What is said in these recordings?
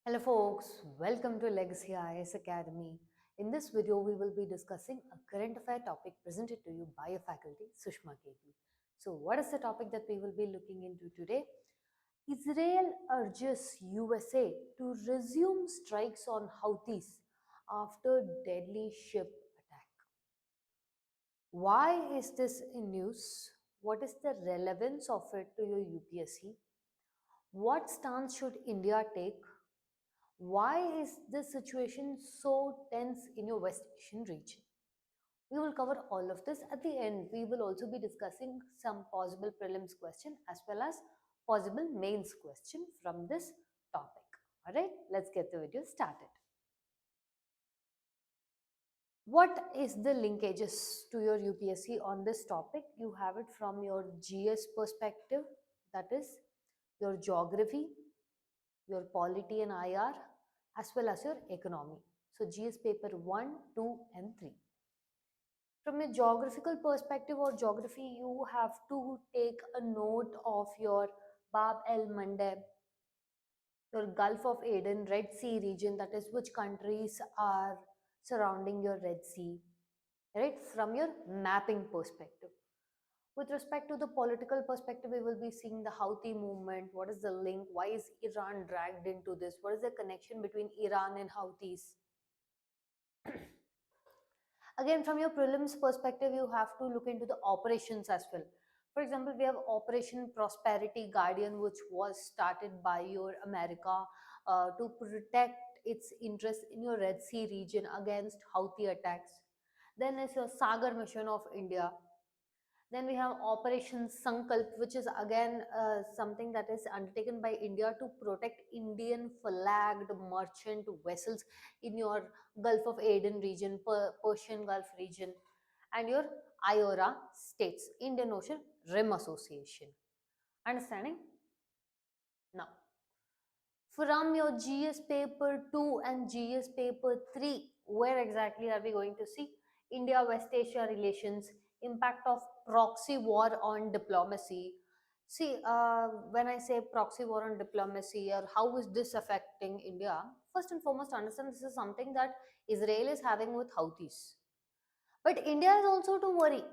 Hello folks, welcome to Legacy IAS Academy. In this video, we will be discussing a current affair topic presented to you by a faculty, Sushma KP. So what is the topic that we will be looking into today? Israel urges USA to resume strikes on Houthis after deadly ship attack. Why is this in news? What is the relevance of it to your UPSC? What stance should India take? Why is this situation so tense in your West Asian region? We will cover all of this. At the end, we will also be discussing some possible prelims question as well as possible mains question from this topic. Alright, let's get the video started. What is the linkages to your UPSC on this topic? You have it from your GS perspective, that is your geography, your polity and IR, as well as your economy. So GS paper 1, 2 and 3. From a geographical perspective or geography, you have to take a note of your Bab el Mandeb, your Gulf of Aden, Red Sea region, that is which countries are surrounding your Red Sea, right? From your mapping perspective. With respect to the political perspective, we will be seeing the Houthi movement. What is the link? Why is Iran dragged into this? What is the connection between Iran and Houthis? Again, from your prelims perspective, you have to look into the operations as well. For example, we have Operation Prosperity Guardian, which was started by your America to protect its interest in your Red Sea region against Houthi attacks. Then is your Sagar mission of India. Then we have Operation Sankalp, which is again something that is undertaken by India to protect Indian flagged merchant vessels in your Gulf of Aden region, Persian Gulf region, and your IORA states, Indian Ocean Rim Association. Understanding? Now, from your GS paper 2 and GS paper 3, where exactly are we going to see India West Asia relations, impact of proxy war on diplomacy? See, when I say proxy war on diplomacy, or how is this affecting India, first and foremost understand this is something that Israel is having with Houthis, but India is also to worry.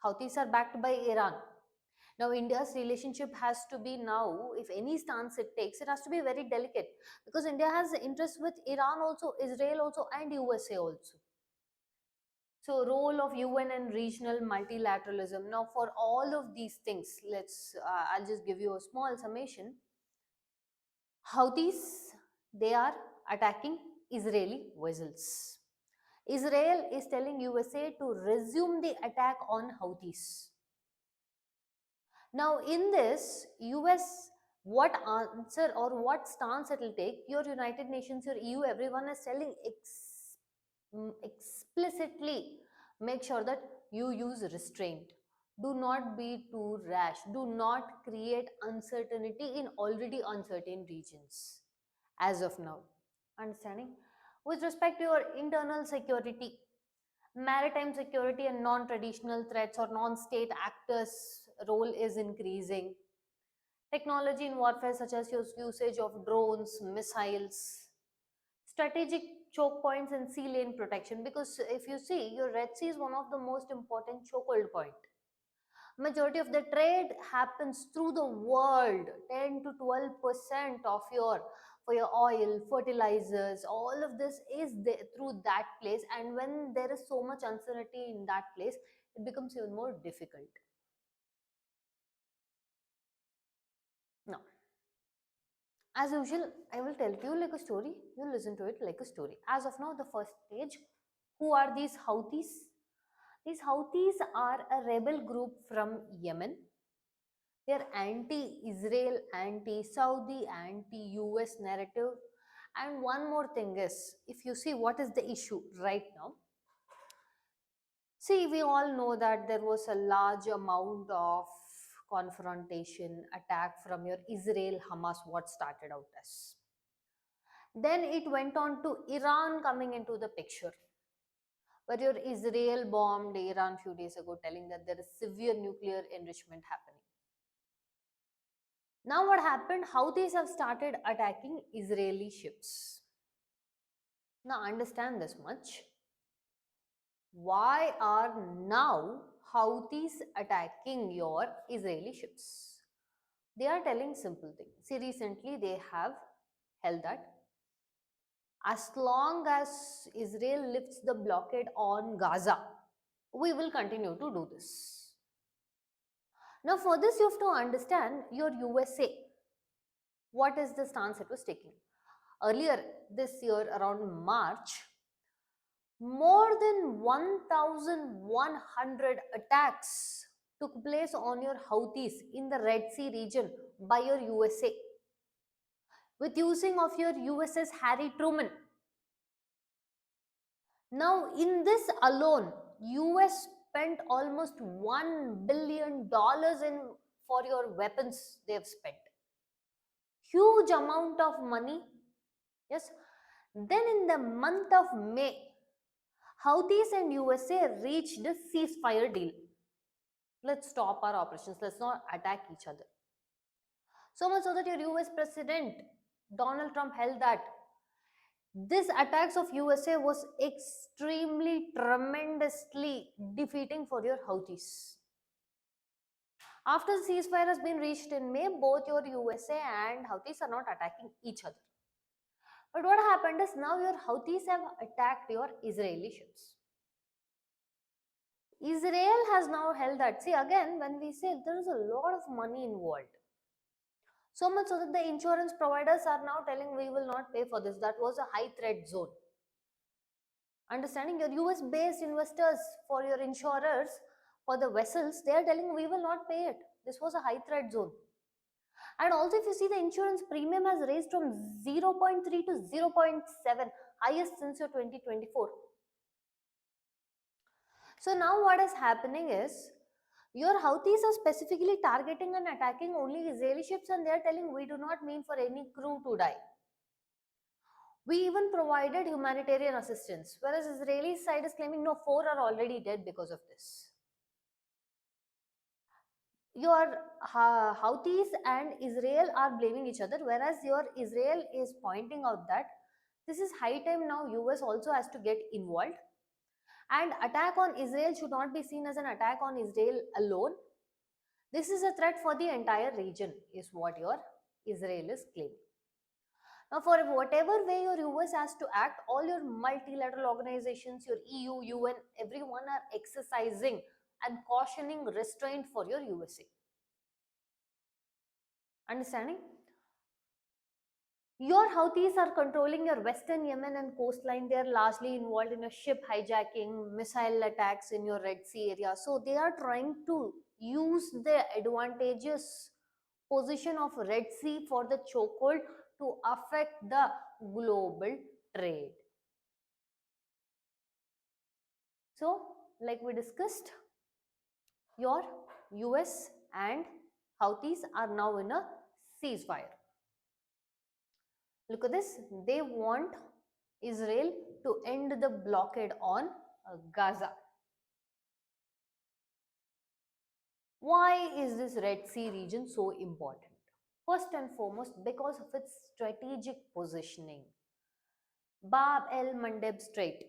Houthis are backed by Iran. Now, India's relationship has to be now, if any stance it takes, it has to be very delicate, because India has interest with Iran also, Israel also, and USA also. So, role of UN and regional multilateralism. Now, for all of these things, I'll just give you a small summation. Houthis, they are attacking Israeli vessels. Israel is telling USA to resume the attack on Houthis. Now, in this, US, what answer or what stance it will take, your United Nations, your EU, everyone is telling explicitly make sure that you use restraint. Do not be too rash. Do not create uncertainty in already uncertain regions as of now. Understanding? With respect to your internal security, maritime security and non-traditional threats or non-state actors role is increasing. Technology in warfare such as usage of drones, missiles, strategic choke points and sea lane protection, because if you see, your Red Sea is one of the most important chokehold point. Majority of the trade happens through the world. 10 to 12% of your for your oil, fertilizers, all of this is there through that place, and when there is so much uncertainty in that place, it becomes even more difficult. Now, as usual, I will tell you like a story, you listen to it like a story. As of now, the first stage, who are these Houthis? These Houthis are a rebel group from Yemen. They're anti-Israel, anti-Saudi, anti-US narrative. And one more thing is, if you see what is the issue right now, see, we all know that there was a large amount of confrontation, attack from your Israel Hamas, what started out as. Then it went on to Iran coming into the picture, where your Israel bombed Iran few days ago, telling that there is severe nuclear enrichment happening. Now what happened? Houthis have started attacking Israeli ships. Now understand this much. Why are now Houthis attacking your Israeli ships? They are telling simple thing. See, recently they have held that as long as Israel lifts the blockade on Gaza, we will continue to do this. Now, for this, you have to understand your USA. What is the stance it was taking? Earlier this year, around March, more than 1,100 attacks took place on your Houthis in the Red Sea region by your USA with using of your USS Harry Truman. Now, in this alone, US spent almost $1 billion in for your weapons they have spent. Huge amount of money. Yes. Then in the month of May, Houthis and USA reached a ceasefire deal. Let's stop our operations. Let's not attack each other. So much so that your US President Donald Trump held that this attacks of USA was extremely tremendously defeating for your Houthis. After the ceasefire has been reached in May, both your USA and Houthis are not attacking each other. But what happened is now your Houthis have attacked your Israeli ships. Israel has now held that. See, again, when we say there is a lot of money involved, so much so that the insurance providers are now telling we will not pay for this. That was a high threat zone. Understanding your US based investors for your insurers for the vessels, they are telling we will not pay it. This was a high threat zone. And also, if you see, the insurance premium has raised from 0.3 to 0.7, highest since your 2024. So now what is happening is your Houthis are specifically targeting and attacking only Israeli ships, and they are telling we do not mean for any crew to die. We even provided humanitarian assistance, whereas Israeli side is claiming no, 4 are already dead because of this. Your Houthis and Israel are blaming each other, whereas your Israel is pointing out that this is high time now US also has to get involved, and attack on Israel should not be seen as an attack on Israel alone. This is a threat for the entire region, is what your Israel is claiming. Now, for whatever way your US has to act, all your multilateral organizations, your EU, UN, everyone are exercising and cautioning restraint for your USA. Understanding? Your Houthis are controlling your western Yemen and coastline. They are largely involved in a ship hijacking, missile attacks in your Red Sea area. So they are trying to use the advantageous position of Red Sea for the chokehold to affect the global trade. So, like we discussed, your US and Houthis are now in a ceasefire. Look at this. They want Israel to end the blockade on Gaza. Why is this Red Sea region so important? First and foremost, because of its strategic positioning. Bab el Mandeb Strait.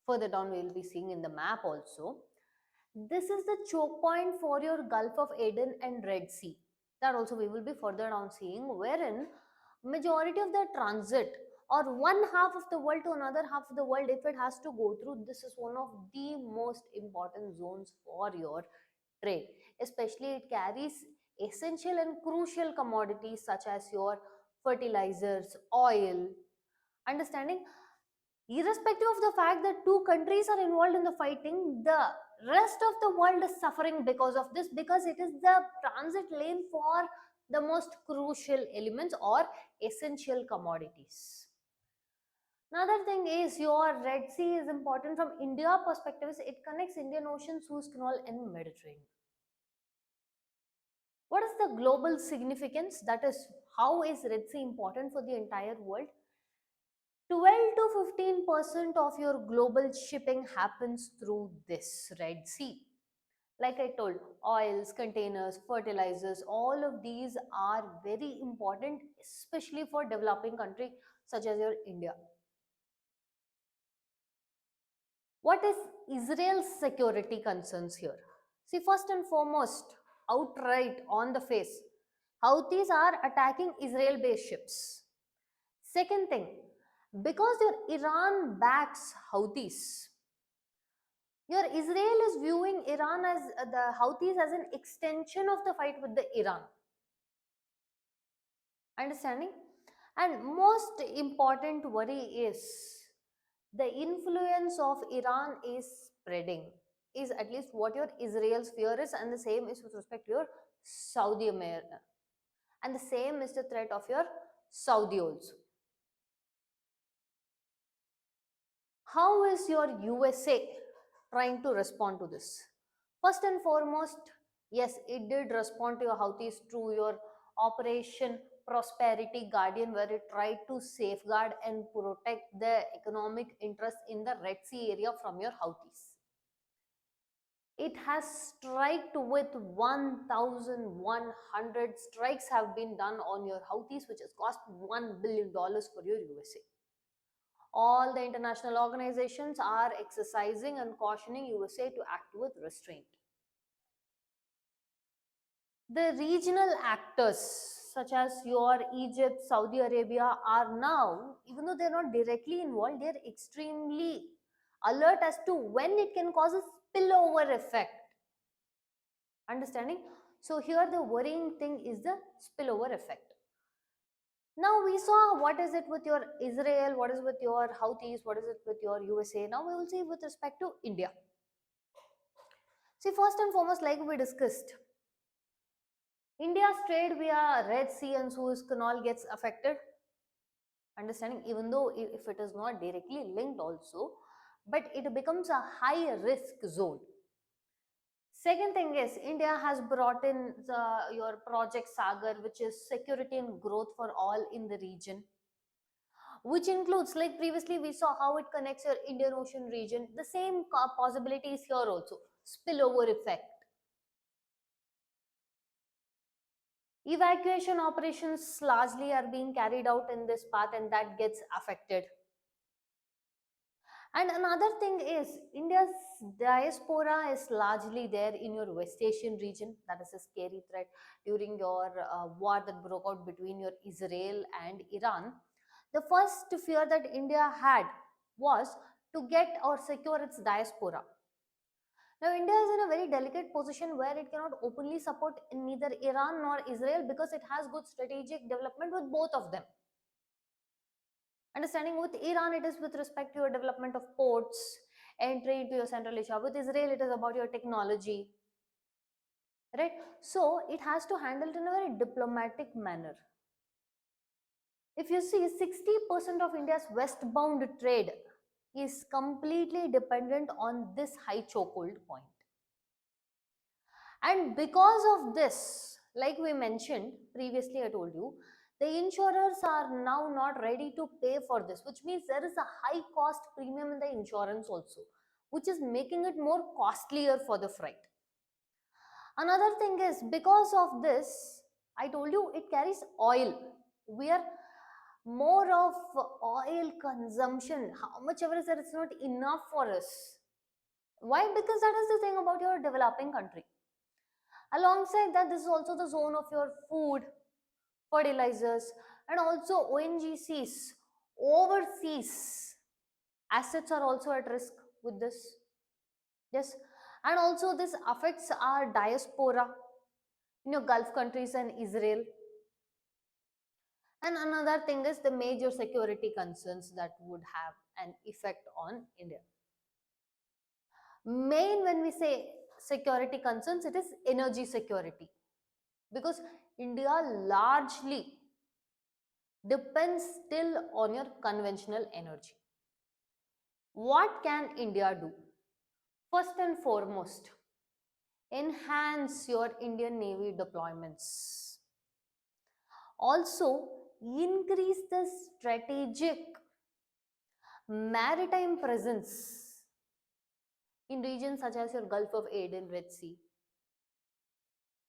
Further down, we will be seeing in the map also. This is the choke point for your Gulf of Aden and Red Sea. That also we will be further down seeing, wherein majority of the transit or one half of the world to another half of the world, if it has to go through, this is one of the most important zones for your trade. Especially it carries essential and crucial commodities such as your fertilizers, oil. Understanding, irrespective of the fact that two countries are involved in the fighting, the rest of the world is suffering because of this, because it is the transit lane for the most crucial elements or essential commodities. Another thing is your Red Sea is important from India perspective. It connects Indian Ocean, Suez Canal and Mediterranean. What is the global significance? That is, how is Red Sea important for the entire world? 12 to 15% of your global shipping happens through this Red Sea. Like I told, oils, containers, fertilizers, all of these are very important, especially for developing country such as your India. What is Israel's security concerns here? See, first and foremost, outright on the face, Houthis are attacking Israel based ships. Second thing, because your Iran backs Houthis, your Israel is viewing Iran as the Houthis as an extension of the fight with the Iran. Understanding? And most important worry is the influence of Iran is spreading, is at least what your Israel's fear is, and the same is with respect to your Saudi America, and the same is the threat of your Saudi also. How is your USA trying to respond to this? First and foremost, yes, it did respond to your Houthis through your Operation Prosperity Guardian, where it tried to safeguard and protect the economic interests in the Red Sea area from your Houthis. It has striked with 1,100 strikes have been done on your Houthis, which has cost $1 billion for your USA. All the international organizations are exercising and cautioning USA to act with restraint. The regional actors such as your Egypt, Saudi Arabia are now, even though they're not directly involved, they're extremely alert as to when it can cause a spillover effect. Understanding? So here the worrying thing is the spillover effect. Now we saw what is it with your Israel, what is with your Houthis, what is it with your USA. Now we will see with respect to India. See, first and foremost, like we discussed, India's trade via Red Sea and Suez Canal gets affected. Understanding, even though if it is not directly linked also, but it becomes a high risk zone. Second thing is India has brought in your Project Sagar, which is security and growth for all in the region, which includes, like previously we saw how it connects your Indian Ocean region. The same possibility is here also, spillover effect. Evacuation operations largely are being carried out in this path, and that gets affected. And another thing is India's diaspora is largely there in your West Asian region. That is a scary threat. During your war that broke out between your Israel and Iran, the first fear that India had was to get or secure its diaspora. Now, India is in a very delicate position where it cannot openly support neither Iran nor Israel because it has good strategic development with both of them. Understanding, with Iran, it is with respect to your development of ports, entry into your Central Asia. With Israel, it is about your technology, right? So it has to handle it in a very diplomatic manner. If you see, 60% of India's westbound trade is completely dependent on this high chokehold point. And because of this, like we mentioned previously, I told you, the insurers are now not ready to pay for this, which means there is a high cost premium in the insurance also, which is making it more costlier for the freight. Another thing is, because of this, I told you it carries oil. We are more of oil consumption. How much ever is there, it's not enough for us. Why? Because that is the thing about your developing country. Alongside that, this is also the zone of your food, fertilizers, and also ONGCs, overseas assets are also at risk with this. Yes, and also this affects our diaspora in your Gulf countries and Israel. And another thing is the major security concerns that would have an effect on India. Main, when we say security concerns, it is energy security, because India largely depends still on your conventional energy. What can India do? First and foremost, enhance your Indian Navy deployments. Also, increase the strategic maritime presence in regions such as your Gulf of Aden, Red Sea.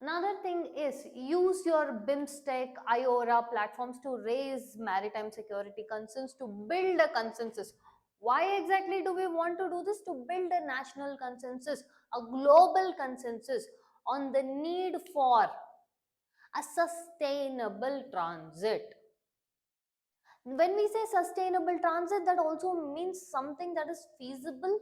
Another thing is use your BIMSTEC, IORA platforms to raise maritime security concerns to build a consensus. Why exactly do we want to do this? To build a national consensus, a global consensus on the need for a sustainable transit. When we say sustainable transit, that also means something that is feasible,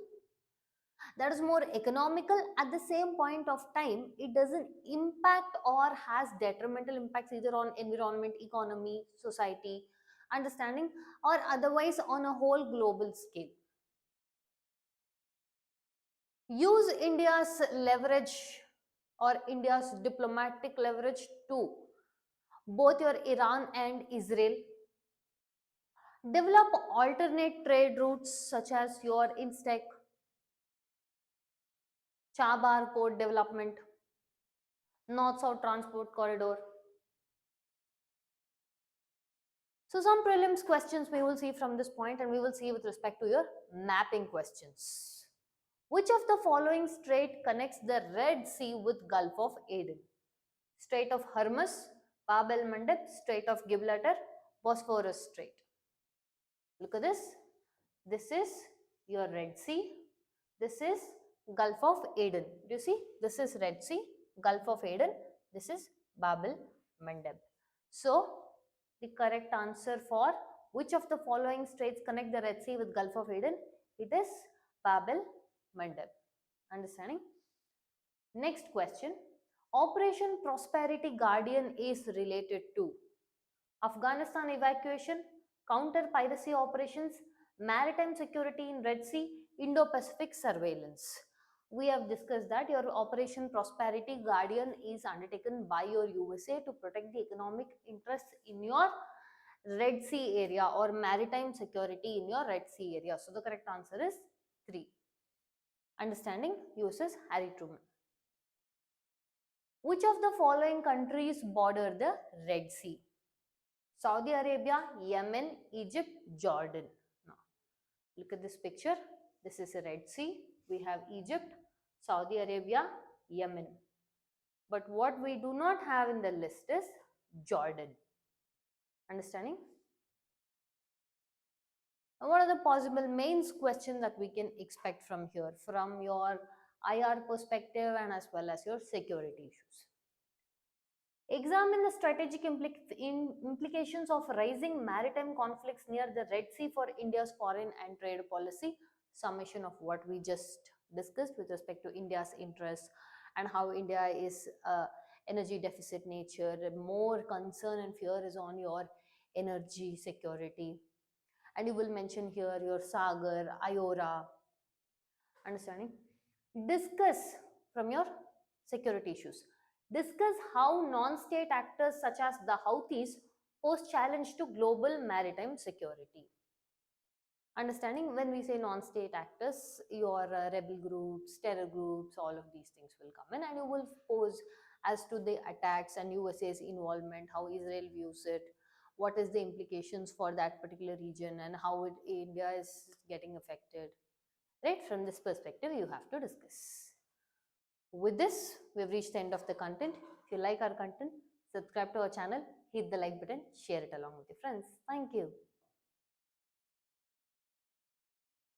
that is more economical. At the same point of time, it doesn't impact or has detrimental impacts either on environment, economy, society, understanding, or otherwise on a whole global scale. Use India's leverage or India's diplomatic leverage to both your Iran and Israel. Develop alternate trade routes such as your Instec, Chabar port development, north south transport corridor. So some prelims questions we will see from this point, and we will see with respect to your mapping questions. Which of the following strait connects the Red Sea with Gulf of Aden? Strait of Hormuz, Bab el Mandeb, Strait of Gibraltar, Bosphorus Strait. Look at this. This is your Red Sea. This is Gulf of Aden. Do you see? This is Red Sea, Gulf of Aden. This is Bab el Mandeb. So, the correct answer for which of the following straits connect the Red Sea with Gulf of Aden? It is Bab el Mandeb. Understanding? Next question. Operation Prosperity Guardian is related to Afghanistan evacuation, counter piracy operations, maritime security in Red Sea, Indo Pacific surveillance. We have discussed that your Operation Prosperity Guardian is undertaken by your USA to protect the economic interests in your Red Sea area or maritime security in your Red Sea area. So the correct answer is 3. Understanding USS Harry Truman. Which of the following countries border the Red Sea? Saudi Arabia, Yemen, Egypt, Jordan. Now, look at this picture. This is a Red Sea. We have Egypt, Saudi Arabia, Yemen. But what we do not have in the list is Jordan. Understanding? Now, what are the possible mains questions that we can expect from here, from your IR perspective and as well as your security issues? Examine the strategic implications of rising maritime conflicts near the Red Sea for India's foreign and trade policy. Summation of what we just discussed with respect to India's interests and how India is energy deficit nature. More concern and fear is on your energy security. And you will mention here your Sagar, Iora, understanding. Discuss from your security issues. Discuss how non-state actors such as the Houthis pose challenge to global maritime security. Understanding, when we say non-state actors, your rebel groups, terror groups, all of these things will come in, and you will pose as to the attacks and USA's involvement, how Israel views it, what is the implications for that particular region, and how India is getting affected. Right, from this perspective, you have to discuss. With this, we have reached the end of the content. If you like our content, subscribe to our channel, hit the like button, share it along with your friends. Thank you.